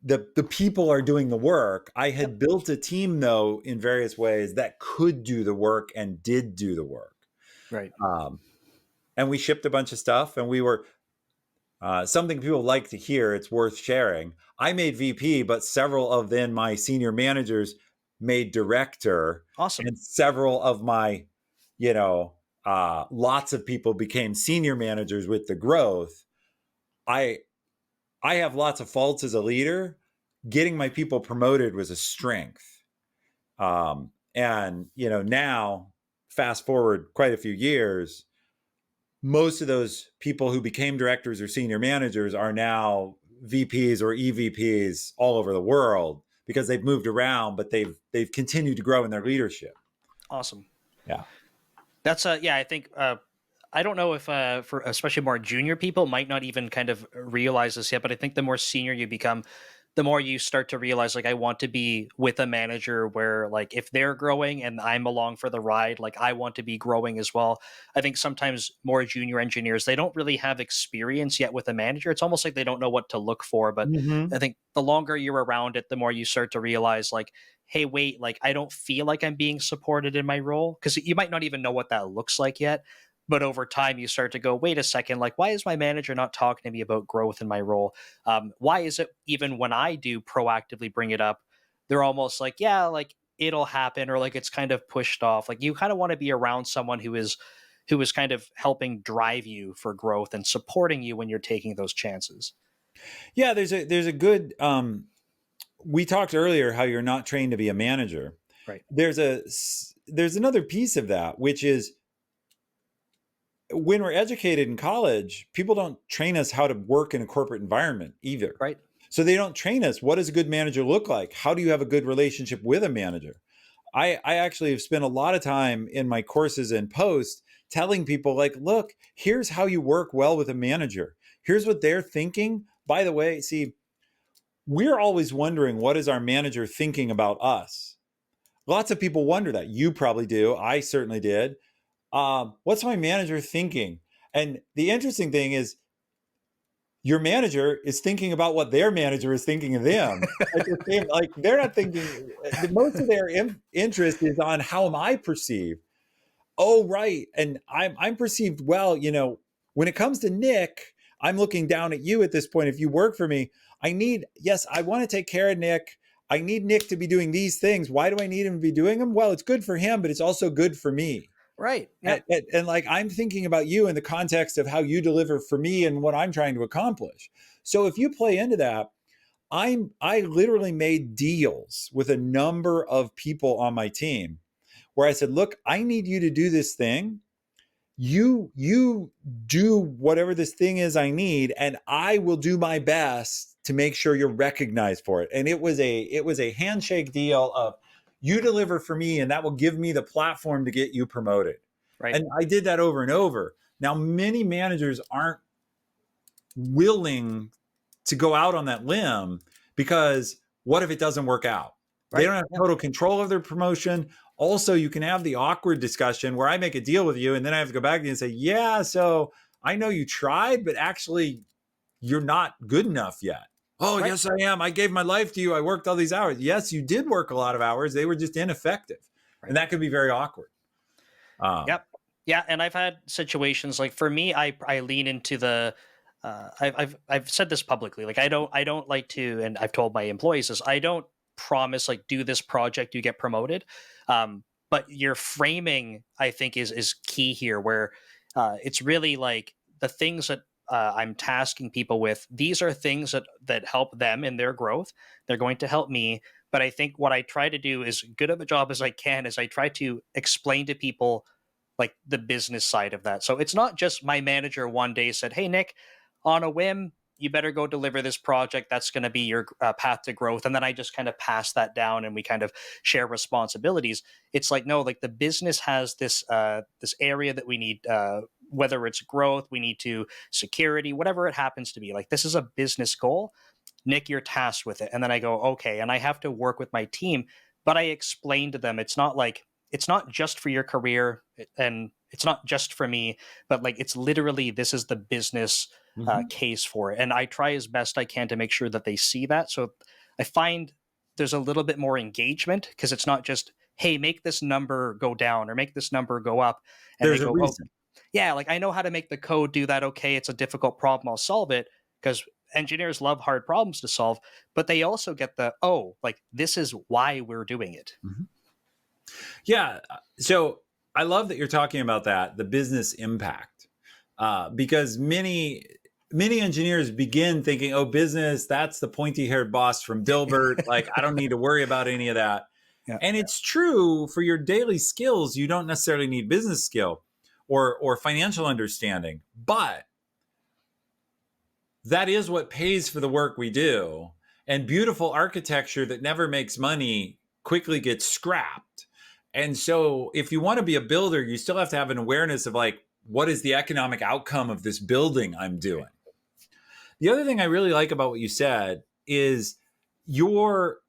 The people are doing the work. I Yep. had built a team, though, in various ways that could do the work and did do the work. Right. And we shipped a bunch of stuff, and we were something people like to hear. It's worth sharing. I made VP, but several of then my senior managers made director, Awesome. and several of my, lots of people became senior managers with the growth. I have lots of faults as a leader. Getting my people promoted was a strength. And now fast forward quite a few years, most of those people who became directors or senior managers are now VPs or EVPs all over the world because they've moved around, but they've continued to grow in their leadership. Awesome. Yeah. That's yeah, I think I don't know if for especially more junior people might not even kind of realize this yet, but I think the more senior you become, the more you start to realize like I want to be with a manager where like if they're growing and I'm along for the ride, like I want to be growing as well. I think sometimes more junior engineers, they don't really have experience yet with a manager. It's almost like they don't know what to look for, but I Mm-hmm. think the longer you're around it, the more you start to realize like, hey, wait, like I don't feel like I'm being supported in my role, because you might not even know what that looks like yet. But over time, you start to go, wait a second, like, why is my manager not talking to me about growth in my role? Why is it even when I do proactively bring it up, they're almost like, yeah, like it'll happen, or like it's kind of pushed off. Like you kind of want to be around someone who is kind of helping drive you for growth and supporting you when you're taking those chances. Yeah, there's a good we talked earlier how you're not trained to be a manager. Right. There's another piece of that, which is when we're educated in college, people don't train us how to work in a corporate environment either. Right. So they don't train us. What does a good manager look like? How do you have a good relationship with a manager? I actually have spent a lot of time in my courses and posts telling people, like, look, here's how you work well with a manager. Here's what they're thinking. By the way, see, we're always wondering, what is our manager thinking about us? Lots of people wonder that. You probably do. I certainly did. What's my manager thinking? And the interesting thing is, your manager is thinking about what their manager is thinking of them. Like they're not thinking. Most of their interest is on how am I perceived. Oh, right, and I'm perceived well. When it comes to Nick, I'm looking down at you at this point. If you work for me, I want to take care of Nick. I need Nick to be doing these things. Why do I need him to be doing them? Well, it's good for him, but it's also good for me. Right. Yeah. And like I'm thinking about you in the context of how you deliver for me and what I'm trying to accomplish. So if you play into that, I literally made deals with a number of people on my team where I said, look, I need you to do this thing. you do whatever this thing is I need, and I will do my best to make sure you're recognized for it. And it was a handshake deal of, you deliver for me and that will give me the platform to get you promoted. Right. And I did that over and over. Now, many managers aren't willing to go out on that limb, because what if it doesn't work out? They Right. don't have Yeah. total control of their promotion. Also, you can have the awkward discussion where I make a deal with you and then I have to go back to you and say, yeah, so I know you tried, but actually you're not good enough yet. Oh, Right. yes, I am. I gave my life to you. I worked all these hours. Yes, you did work a lot of hours. They were just ineffective. Right. And that could be very awkward. Yep. Yeah, and I've had situations like, for me, I lean into the I've said this publicly. Like, I don't like to, and I've told my employees this, I don't promise like, do this project, you get promoted. But your framing, I think, is key here, where it's really like the things that I'm tasking people with. These are things that help them in their growth. They're going to help me. But I think what I try to do, as good of a job as I can, is I try to explain to people like the business side of that. So it's not just my manager one day said, "Hey Nick, on a whim, you better go deliver this project. That's going to be your path to growth." And then I just kind of pass that down and we kind of share responsibilities. It's like, no, like the business has this area that we need, whether it's growth, we need to security, whatever it happens to be. Like, this is a business goal. Nick, you're tasked with it. And then I go, okay. And I have to work with my team, but I explain to them, it's not like, it's not just for your career and it's not just for me, but like, it's literally, this is the business Mhm. case for it. And I try as best I can to make sure that they see that. So I find there's a little bit more engagement, because it's not just, hey, make this number go down or make this number go up. And they There's a go, oh, reason. yeah, like I know how to make the code do that. Okay, it's a difficult problem. I'll solve it, because engineers love hard problems to solve, but they also get the, oh, like this is why we're doing it. Mhm. Yeah. So I love that you're talking about that, the business impact, because many engineers begin thinking, oh, business, that's the pointy haired boss from Dilbert. Like, I don't need to worry about any of that. Yeah, And it's true, for your daily skills, you don't necessarily need business skill or financial understanding, but that is what pays for the work we do. And beautiful architecture that never makes money quickly gets scrapped. And so if you want to be a builder, you still have to have an awareness of, like, what is the economic outcome of this building I'm doing? The other thing I really like about what you said is you're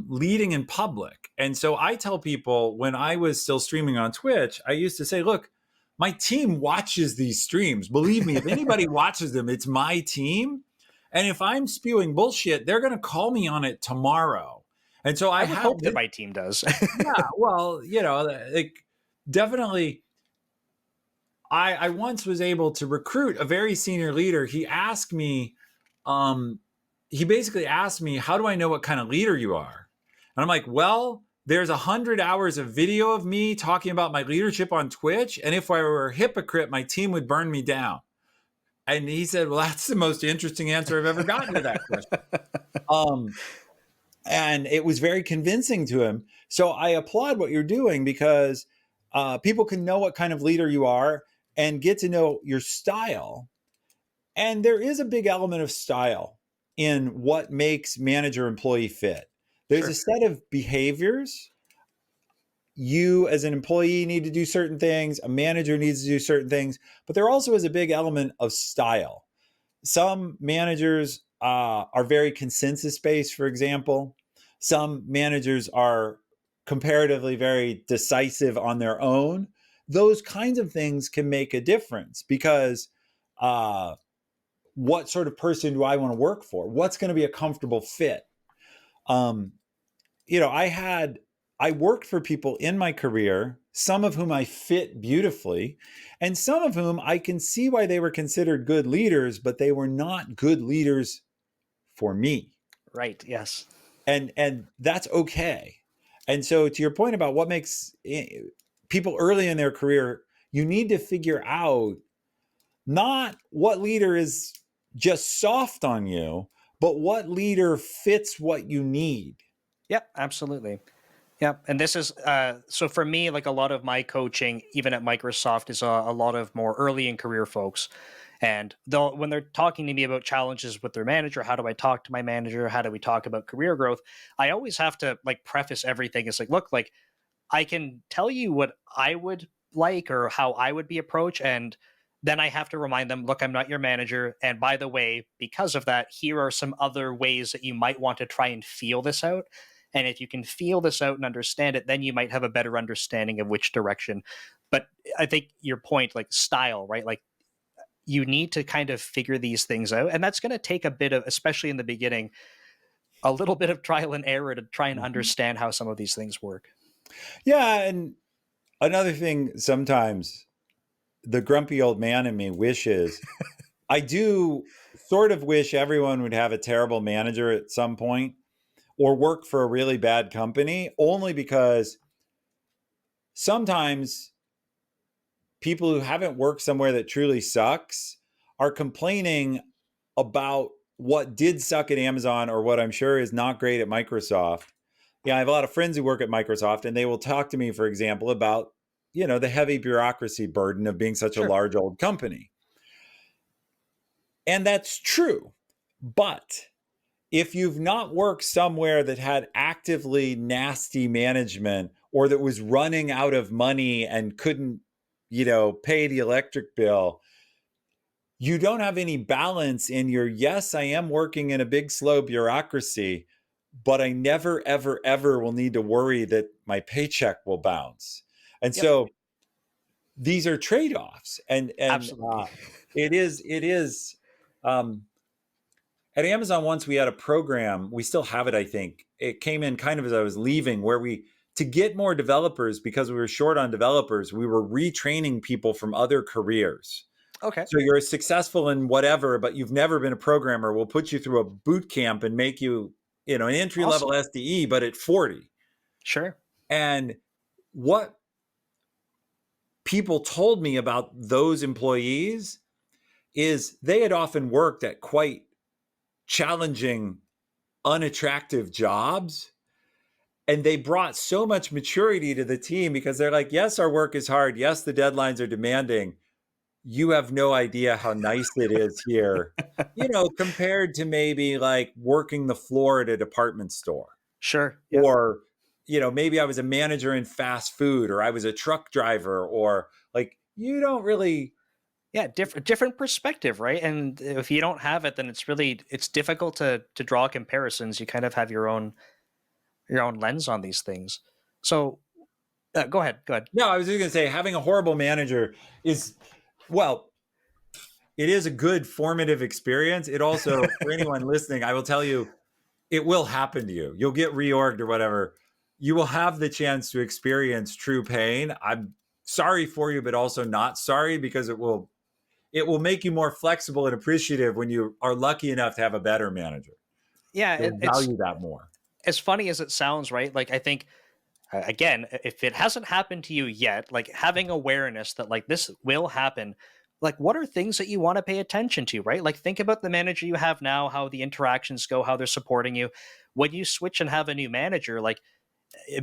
leading in public. And so I tell people, when I was still streaming on Twitch, I used to say, look, my team watches these streams. Believe me, if anybody watches them, it's my team. And if I'm spewing bullshit, they're going to call me on it tomorrow. And so I I would have hope that this, my team does. yeah, well, like, definitely. I once was able to recruit a very senior leader. He asked me, um, he basically asked me, how do I know what kind of leader you are? And I'm like, well, there's 100 hours of video of me talking about my leadership on Twitch. And if I were a hypocrite, my team would burn me down. And he said, well, that's the most interesting answer I've ever gotten to that question. Um, and it was very convincing to him. So I applaud what you're doing, because people can know what kind of leader you are and get to know your style. And there is a big element of style in what makes manager employee fit. There's a Sure. set of behaviors. You, as an employee, need to do certain things, a manager needs to do certain things, but there also is a big element of style. Some managers are very consensus based, for example. Some managers are comparatively very decisive on their own. Those kinds of things can make a difference, because uh, what sort of person do I want to work for? What's going to be a comfortable fit? Um, I worked for people in my career, some of whom I fit beautifully, and some of whom I can see why they were considered good leaders, but they were not good leaders for me. Right. Yes. And that's okay. And so, to your point about what makes people early in their career, you need to figure out not what leader is just soft on you, but what leader fits what you need. Yep. Absolutely. Yeah, and this is so for me, like a lot of my coaching, even at Microsoft, is a lot of more early in career folks, and they'll when they're talking to me about challenges with their manager, how do I talk to my manager? How do we talk about career growth? I always have to like preface everything. It's like, look, like I can tell you what I would like or how I would be approached. And then I have to remind them, look, I'm not your manager. And by the way, because of that, here are some other ways that you might want to try and feel this out. And if you can feel this out and understand it, then you might have a better understanding of which direction. But I think your point, like style, right? Like you need to kind of figure these things out. And that's going to take a bit of, especially in the beginning, a little bit of trial and error to try and Mhm. understand how some of these things work. Yeah, and another thing, sometimes the grumpy old man in me wishes, I do sort of wish everyone would have a terrible manager at some point or work for a really bad company, only because sometimes people who haven't worked somewhere that truly sucks are complaining about what did suck at Amazon or what I'm sure is not great at Microsoft. Yeah, I have a lot of friends who work at Microsoft, and they will talk to me, for example, about the heavy bureaucracy burden of being such a Sure. large old company. And that's true. But if you've not worked somewhere that had actively nasty management or that was running out of money and couldn't, pay the electric bill, you don't have any balance in your, yes, I am working in a big, slow bureaucracy, but I never, ever, ever will need to worry that my paycheck will bounce. And Yep. so these are trade-offs. And Absolutely. it is um, at Amazon. Once we had a program, we still have it, I think. It came in kind of as I was leaving, where to get more developers, because we were short on developers, we were retraining people from other careers. Okay. So you're successful in whatever, but you've never been a programmer. We'll put you through a boot camp and make you, an entry level Awesome. SDE, but at 40. Sure. And what people told me about those employees is they had often worked at quite challenging, unattractive jobs. And they brought so much maturity to the team because they're like, yes, our work is hard. Yes, the deadlines are demanding. You have no idea how nice it is here, compared to maybe like working the floor at a department store, Sure. Yep. or, maybe I was a manager in fast food, or I was a truck driver, or like, you don't really. Yeah, different perspective, right? And if you don't have it, then it's difficult to draw comparisons. You kind of have your own lens on these things. So go ahead. Go ahead. No, I was just going to say, having a horrible manager is, well, it is a good formative experience. It also, for anyone listening, I will tell you, it will happen to you. You'll get reorged or whatever. You will have the chance to experience true pain. I'm sorry for you, but also not sorry, because it will make you more flexible and appreciative when you are lucky enough to have a better manager. Yeah, You'll it's value that more. as funny as it sounds, right? Like I think again, if it hasn't happened to you yet, like having awareness that like this will happen, like what are things that you want to pay attention to, right? Like think about the manager you have now, how the interactions go, how they're supporting you. When you switch and have a new manager, like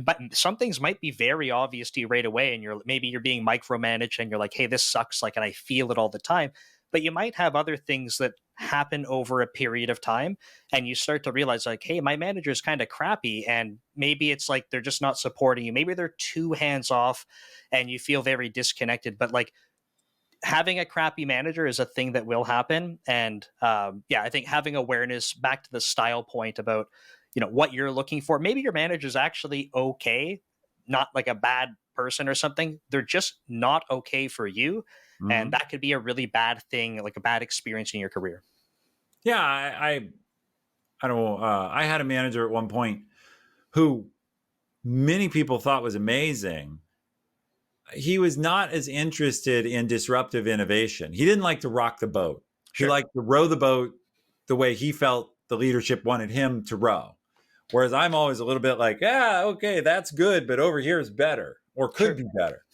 but some things might be very obvious to you right away, and you're being micromanaged and you're like, hey, this sucks, like, and I feel it all the time. But you might have other things that happen over a period of time, and you start to realize like, hey, my manager is kind of crappy, and maybe it's like they're just not supporting you, maybe they're too hands off and you feel very disconnected. But like having a crappy manager is a thing that will happen. And yeah, I think having awareness, back to the style point about what you're looking for, maybe your manager is actually okay, not like a bad person or something, they're just not okay for you, and Mm-hmm. that could be a really bad thing, like a bad experience in your career. Yeah, I don't know. I had a manager at one point who many people thought was amazing. He was not as interested in disruptive innovation. He didn't like to rock the boat. He Sure. liked to row the boat the way he felt the leadership wanted him to row. Whereas I'm always a little bit like, yeah, okay, that's good, but over here is better or could Sure. be better.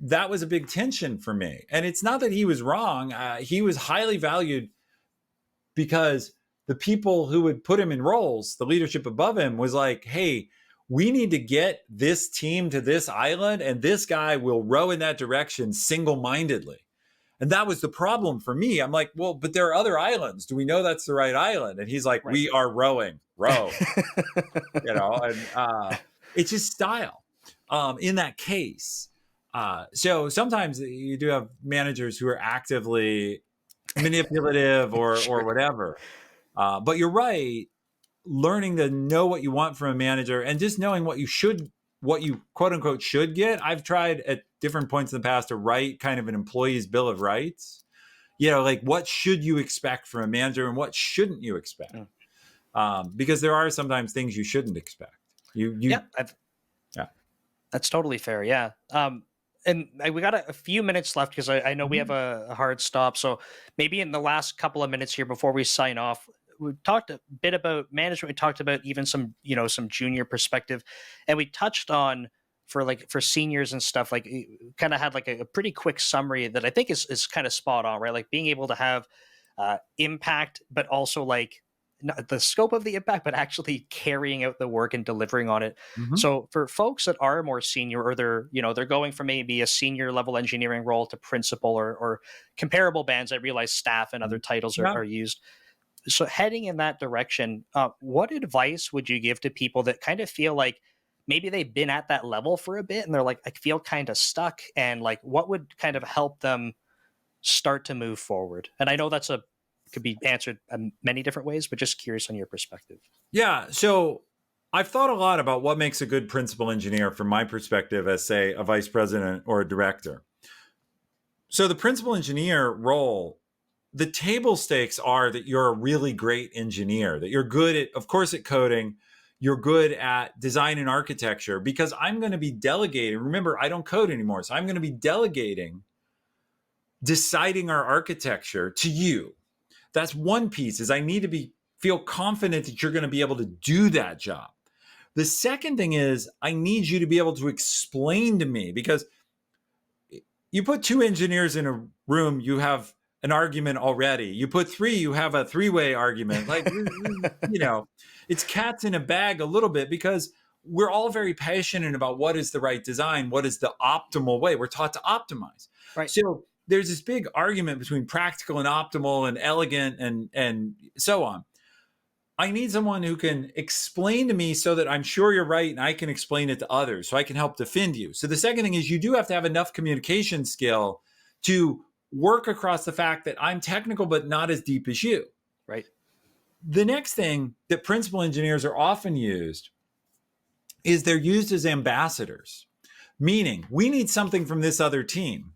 That was a big tension for me. And it's not that he was wrong. He was highly valued because the people who would put him in roles, the leadership above him, was like, hey, we need to get this team to this island, and this guy will row in that direction single-mindedly. And that was the problem for me. I'm like, well, but there are other islands. Do we know that's the right island? And he's like, Right. we are rowing, row, and it's just style in that case. So sometimes you do have managers who are actively manipulative or whatever. But you're right. Learning to know what you want from a manager and just knowing what you quote unquote should get. I've tried at different points in the past to write kind of an employee's bill of rights. Like what should you expect from a manager and what shouldn't you expect? Because there are sometimes things you shouldn't expect. Yeah. That's totally fair. Yeah. And we got a few minutes left because I know we have a hard stop. So maybe in the last couple of minutes here before we sign off, we talked a bit about management. We talked about even some junior perspective, and we touched on for seniors and stuff, like kind of had like a pretty quick summary that I think is kind of spot on, right? Like being able to have impact, but also like not the scope of the impact, but actually carrying out the work and delivering on it. Mm-hmm. So for folks that are more senior, or they're going from maybe a senior level engineering role to principal or comparable bands, I realize staff and other titles are used. So heading in that direction, what advice would you give to people that kind of feel like maybe they've been at that level for a bit and they're like, I feel kind of stuck, and like what would kind of help them start to move forward? And I know could be answered many different ways, but just curious on your perspective. Yeah. So I've thought a lot about what makes a good principal engineer from my perspective as, say, a vice president or a director. So the principal engineer role, the table stakes are that you're a really great engineer, that you're good at, of course, at coding, you're good at design and architecture, because I'm going to be delegating. Remember, I don't code anymore. So I'm going to be delegating deciding our architecture to you. That's one piece, is I need to feel confident that you're going to be able to do that job. The second thing is I need you to be able to explain to me, because you put two engineers in a room, you have an argument already. You put three, you have a three-way argument. Like, it's cats in a bag a little bit, because we're all very passionate about what is the right design, what is the optimal way. We're taught to optimize. Right. So there's this big argument between practical and optimal and elegant and so on. I need someone who can explain to me so that I'm sure you're right and I can explain it to others so I can help defend you. So the second thing is you do have to have enough communication skill to work across the fact that I'm technical but not as deep as you. Right. The next thing that principal engineers are often used is they're used as ambassadors, meaning we need something from this other team.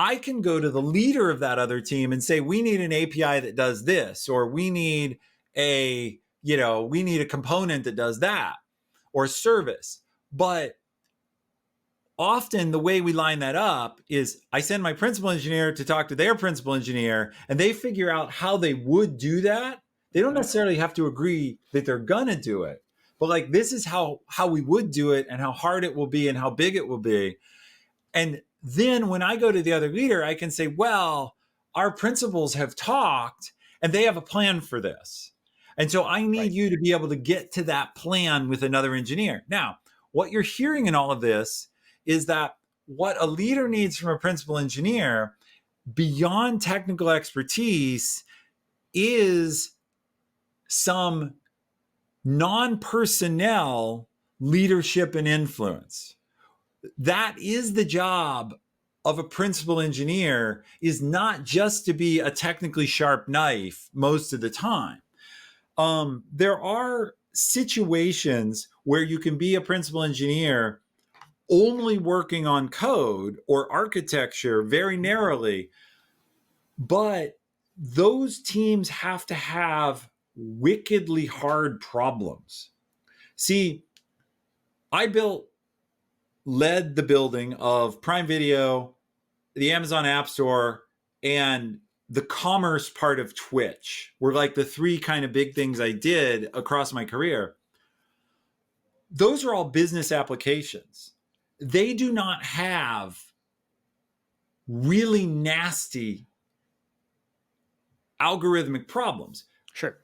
I can go to the leader of that other team and say, we need an API that does this, or we need a component that does that, or service. But often the way we line that up is I send my principal engineer to talk to their principal engineer, and they figure out how they would do that. They don't necessarily have to agree that they're gonna do it, but like, this is how we would do it and how hard it will be and how big it will be. And then when I go to the other leader, I can say, well, our principals have talked and they have a plan for this. And so I need you to be able to get to that plan with another engineer. Now, what you're hearing in all of this is that what a leader needs from a principal engineer beyond technical expertise is some non-personnel leadership and influence. That is the job of a principal engineer, is not just to be a technically sharp knife most of the time. There are situations where you can be a principal engineer only working on code or architecture very narrowly, but those teams have to have wickedly hard problems. See, I led the building of Prime Video, the Amazon App Store, and the commerce part of Twitch were like the three kind of big things I did across my career. Those are all business applications. They do not have really nasty algorithmic problems. Sure.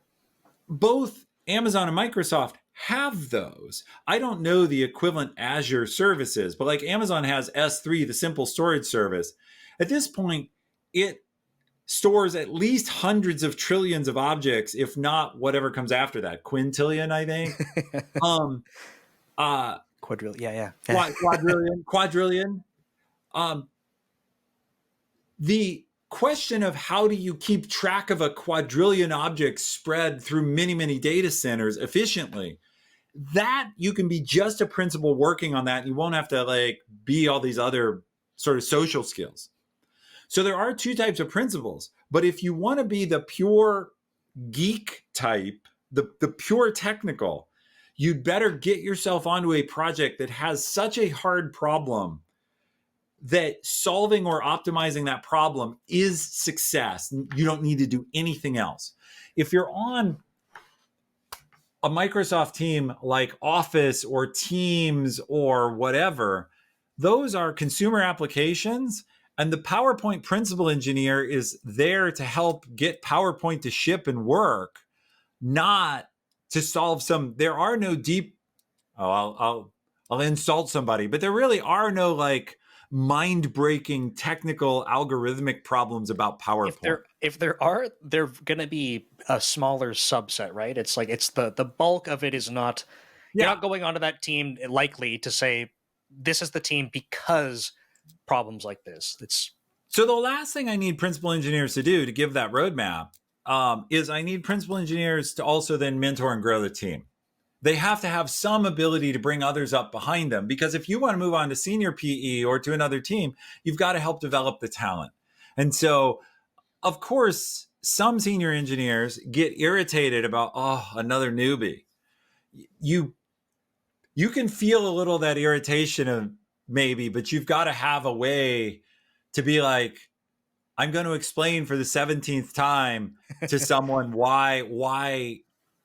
Both Amazon and Microsoft have those. I don't know the equivalent Azure services, but like Amazon has S3, the simple storage service. At this point, it stores at least hundreds of trillions of objects, if not whatever comes after that, quintillion, I think. Um, uh, Quadrillion. Yeah. quadrillion. Um, the question of how do you keep track of a quadrillion objects spread through many, many data centers efficiently, that you can be just a principal working on that. You won't have to like be all these other sort of social skills. So there are two types of principals. But if you want to be the pure geek type, the pure technical, you'd better get yourself onto a project that has such a hard problem that solving or optimizing that problem is success. You don't need to do anything else. If you're on a Microsoft team like Office or Teams or whatever, those are consumer applications. And the PowerPoint principal engineer is there to help get PowerPoint to ship and work, not to solve some. There are no deep. I'll insult somebody, but there really are no like mind-breaking technical algorithmic problems about PowerPoint. If there are, they're going to be a smaller subset, right? It's like it's the bulk of it is not. You're not going onto that team likely to say this is the team because problems like this. It's so the last thing I need principal engineers to do to give that roadmap is I need principal engineers to also then mentor and grow the team. They have to have some ability to bring others up behind them, because if you want to move on to senior PE or to another team, you've got to help develop the talent. And so, of course, some senior engineers get irritated about, oh, another newbie. You can feel a little of that irritation of maybe, but you've got to have a way to be like, I'm going to explain for the 17th time to someone why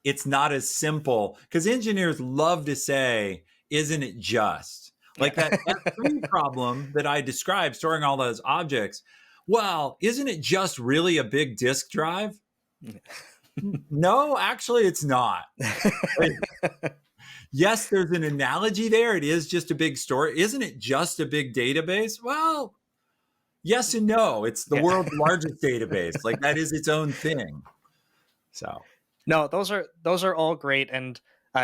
it's not as simple, because engineers love to say, isn't it just like that S3 problem that I described, storing all those objects? Well, isn't it just really a big disk drive? No, actually it's not. Yes, there's an analogy there. It is just a big store. Isn't it just a big database? Well, yes and no. It's the world's largest database. Like that is its own thing. So no, those are all great. And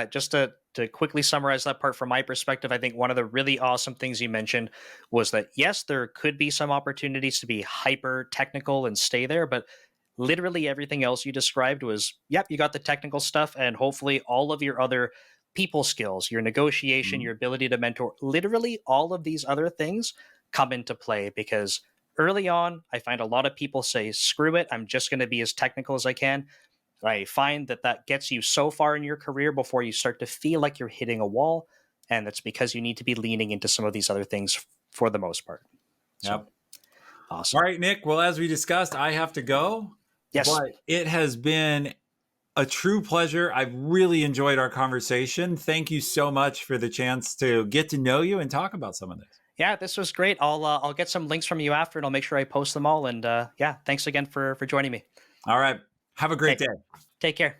just to quickly summarize that part from my perspective, I think one of the really awesome things you mentioned was that yes, there could be some opportunities to be hyper technical and stay there, but literally everything else you described was, yep, you got the technical stuff, and hopefully all of your other people skills, your negotiation, your ability to mentor, literally all of these other things come into play. Because early on, I find a lot of people say, screw it, I'm just going to be as technical as I can. I find that gets you so far in your career before you start to feel like you're hitting a wall. And that's because you need to be leaning into some of these other things for the most part. Yep. Awesome. All right, Nick. Well, as we discussed, I have to go. Yes. But it has been a true pleasure. I've really enjoyed our conversation. Thank you so much for the chance to get to know you and talk about some of this. Yeah, this was great. I'll get some links from you after, and I'll make sure I post them all. And yeah, thanks again for joining me. All right. Have a great day. Take care.